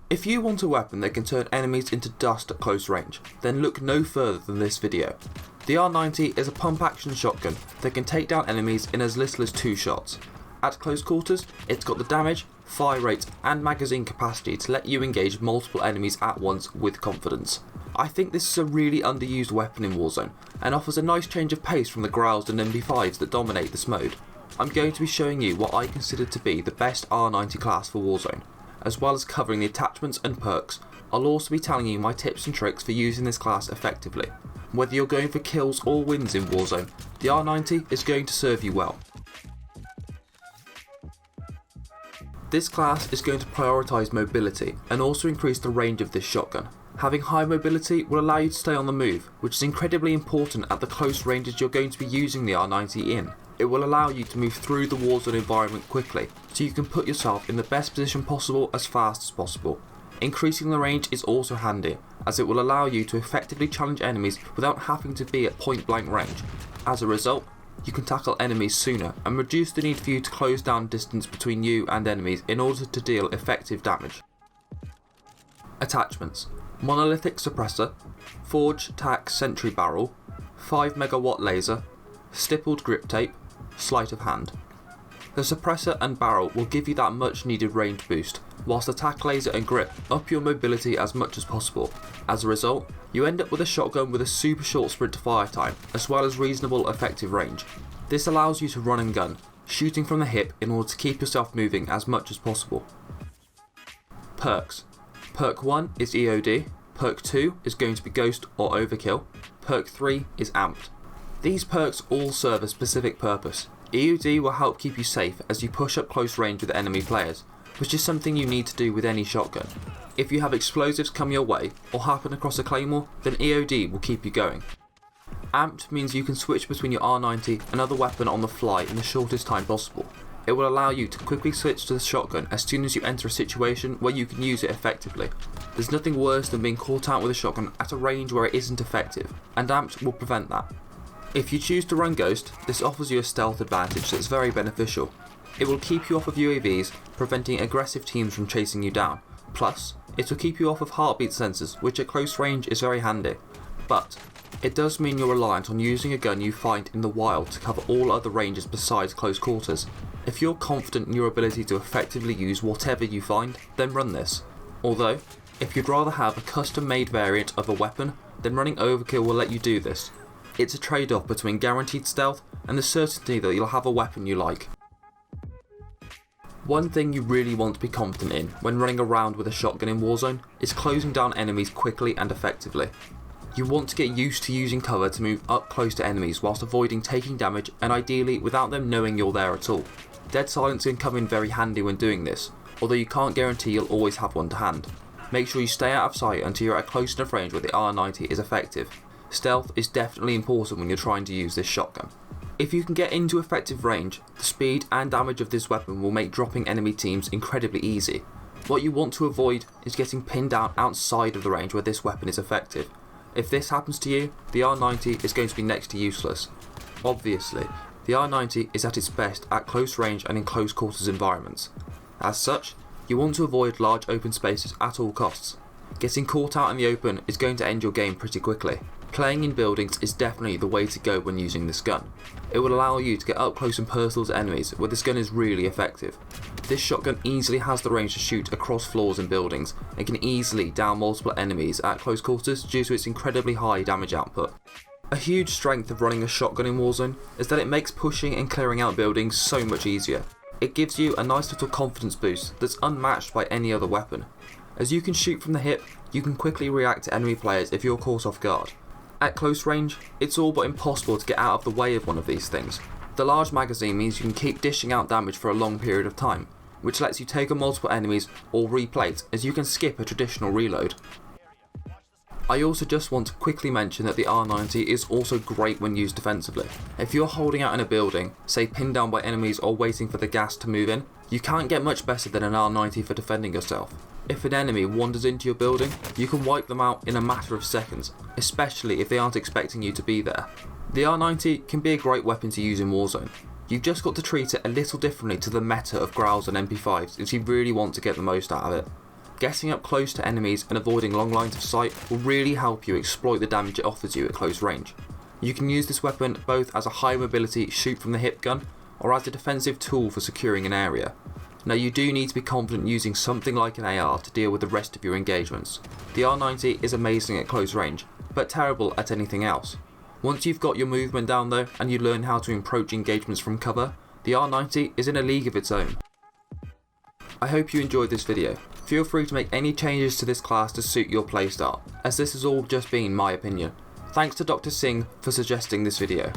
If you want a weapon that can turn enemies into dust at close range, then look no further than this video. The R90 is a pump action shotgun that can take down enemies in as little as 2 shots. At close quarters, it's got the damage, fire rate and magazine capacity to let you engage multiple enemies at once with confidence. I think this is a really underused weapon in Warzone and offers a nice change of pace from the Growls and MP5s that dominate this mode. I'm going to be showing you what I consider to be the best R90 class for Warzone. As well as covering the attachments and perks, I'll also be telling you my tips and tricks for using this class effectively. Whether you're going for kills or wins in Warzone, the R90 is going to serve you well. This class is going to prioritise mobility and also increase the range of this shotgun. Having high mobility will allow you to stay on the move, which is incredibly important at the close ranges you're going to be using the R90 in. It will allow you to move through the Warzone environment quickly, so you can put yourself in the best position possible as fast as possible. Increasing the range is also handy, as it will allow you to effectively challenge enemies without having to be at point blank range. As a result, you can tackle enemies sooner and reduce the need for you to close down distance between you and enemies in order to deal effective damage. Attachments: monolithic suppressor, forge tac sentry barrel, 5 megawatt laser, stippled grip tape, sleight of hand. The suppressor and barrel will give you that much needed range boost, whilst the tac laser and grip up your mobility as much as possible. As a result, you end up with a shotgun with a super short sprint to fire time, as well as reasonable effective range. This allows you to run and gun, shooting from the hip in order to keep yourself moving as much as possible. Perks: Perk 1 is EOD, Perk 2 is going to be Ghost or Overkill, Perk 3 is Amped. These perks all serve a specific purpose. EOD will help keep you safe as you push up close range with enemy players, which is something you need to do with any shotgun. If you have explosives come your way or happen across a claymore, then EOD will keep you going. Amped means you can switch between your R90 and other weapon on the fly in the shortest time possible. It will allow you to quickly switch to the shotgun as soon as you enter a situation where you can use it effectively. There's nothing worse than being caught out with a shotgun at a range where it isn't effective, and Amped will prevent that. If you choose to run Ghost, this offers you a stealth advantage that's very beneficial. It will keep you off of UAVs, preventing aggressive teams from chasing you down. Plus, it will keep you off of heartbeat sensors, which at close range is very handy. But, it does mean you're reliant on using a gun you find in the wild to cover all other ranges besides close quarters. If you're confident in your ability to effectively use whatever you find, then run this. Although, if you'd rather have a custom made variant of a weapon, then running Overkill will let you do this. It's a trade-off between guaranteed stealth and the certainty that you'll have a weapon you like. One thing you really want to be confident in when running around with a shotgun in Warzone is closing down enemies quickly and effectively. You want to get used to using cover to move up close to enemies whilst avoiding taking damage, and ideally without them knowing you're there at all. Dead silence can come in very handy when doing this, although you can't guarantee you'll always have one to hand. Make sure you stay out of sight until you're at close enough range where the R90 is effective. Stealth is definitely important when you're trying to use this shotgun. If you can get into effective range, the speed and damage of this weapon will make dropping enemy teams incredibly easy. What you want to avoid is getting pinned down outside of the range where this weapon is effective. If this happens to you, the R90 is going to be next to useless. Obviously, the R90 is at its best at close range and in close quarters environments. As such, you want to avoid large open spaces at all costs. Getting caught out in the open is going to end your game pretty quickly. Playing in buildings is definitely the way to go when using this gun. It will allow you to get up close and personal to enemies where this gun is really effective. This shotgun easily has the range to shoot across floors and buildings and can easily down multiple enemies at close quarters due to its incredibly high damage output. A huge strength of running a shotgun in Warzone is that it makes pushing and clearing out buildings so much easier. It gives you a nice little confidence boost that's unmatched by any other weapon. As you can shoot from the hip, you can quickly react to enemy players if you're caught off guard. At close range, it's all but impossible to get out of the way of one of these things. The large magazine means you can keep dishing out damage for a long period of time, which lets you take on multiple enemies or replate as you can skip a traditional reload. I also just want to quickly mention that the R90 is also great when used defensively. If you're holding out in a building, say pinned down by enemies or waiting for the gas to move in, you can't get much better than an R90 for defending yourself. If an enemy wanders into your building, you can wipe them out in a matter of seconds, especially if they aren't expecting you to be there. The R90 can be a great weapon to use in Warzone. You've just got to treat it a little differently to the meta of Growls and MP5s if you really want to get the most out of it. Getting up close to enemies and avoiding long lines of sight will really help you exploit the damage it offers you at close range. You can use this weapon both as a high mobility shoot from the hip gun or as a defensive tool for securing an area. Now you do need to be confident using something like an AR to deal with the rest of your engagements. The R90 is amazing at close range, but terrible at anything else. Once you've got your movement down though and you learn how to approach engagements from cover, the R90 is in a league of its own. I hope you enjoyed this video. Feel free to make any changes to this class to suit your playstyle, as this has all just been my opinion. Thanks to Dr. Singh for suggesting this video.